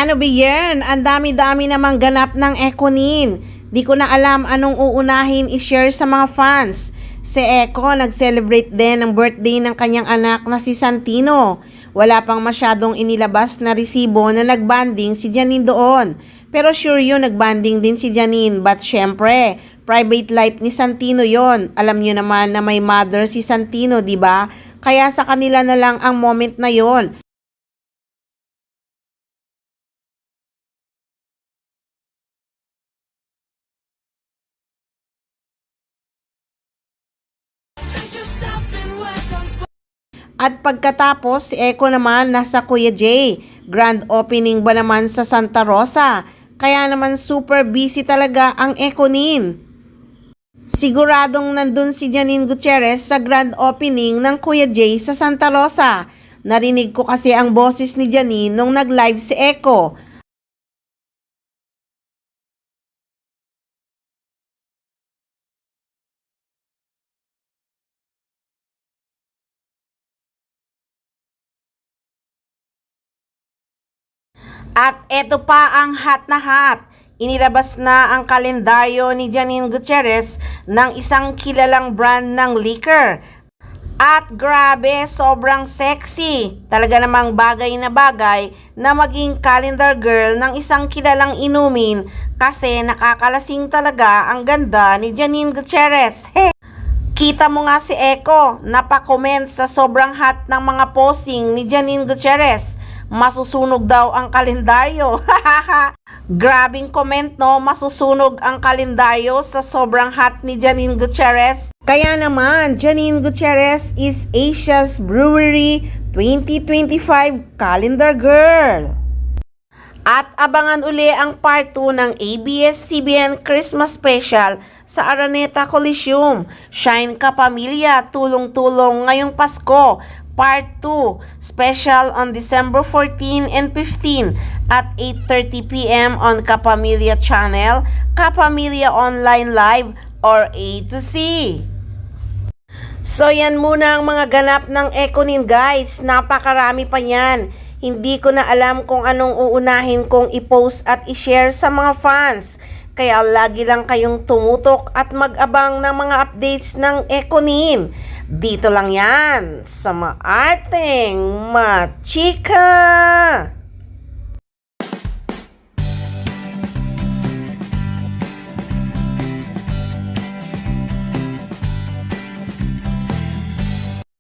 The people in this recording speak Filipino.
Ano ba yan? Ang dami-dami namang ganap ng Ekonin. Di ko na alam anong uunahin i-share sa mga fans. Si Eko nag-celebrate din ng birthday ng kanyang anak na si Santino. Wala pang masyadong inilabas na resibo na nagbanding si Janine doon. Pero sure yun, nagbanding din si Janine. But syempre, private life ni Santino yon. Alam nyo naman na may mother si Santino, di ba? Kaya sa kanila na lang ang moment na yon. At pagkatapos, si Eko naman nasa Kuya Jay. Grand opening ba naman sa Santa Rosa? Kaya naman super busy talaga ang Ekonin. Siguradong nandun si Janine Gutierrez sa grand opening ng Kuya Jay sa Santa Rosa. Narinig ko kasi ang boses ni Janine nung nag-live si Eko. At eto pa ang hot na hot. Inilabas na ang kalendaryo ni Janine Gutierrez ng isang kilalang brand ng liquor. At grabe, sobrang sexy. Talaga namang bagay na maging calendar girl ng isang kilalang inumin kasi nakakalasing talaga ang ganda ni Janine Gutierrez. Kita mo nga si Eko, napakomment sa sobrang hot ng mga posing ni Janine Gutierrez. Masusunog daw ang kalendaryo. Grabing comment no, masusunog ang kalendaryo sa sobrang hot ni Janine Gutierrez. Kaya naman, Janine Gutierrez is Asia's Brewery 2025 Calendar Girl. At abangan uli ang part 2 ng ABS-CBN Christmas Special sa Araneta Coliseum. Shine ka pamilya, tulong-tulong ngayong Pasko. Part 2, special on December 14 and 15 at 8:30 p.m. on Kapamilya Channel, Kapamilya Online Live, or A to Z. So yan muna ang mga ganap ng Ekonin guys, napakarami pa yan. Hindi ko na alam kung anong uunahin kong i-post at i-share sa mga fans. Kaya lagi lang kayong tumutok at mag-abang ng mga updates ng Ekonin. Dito lang yan sa Maarteng Machika!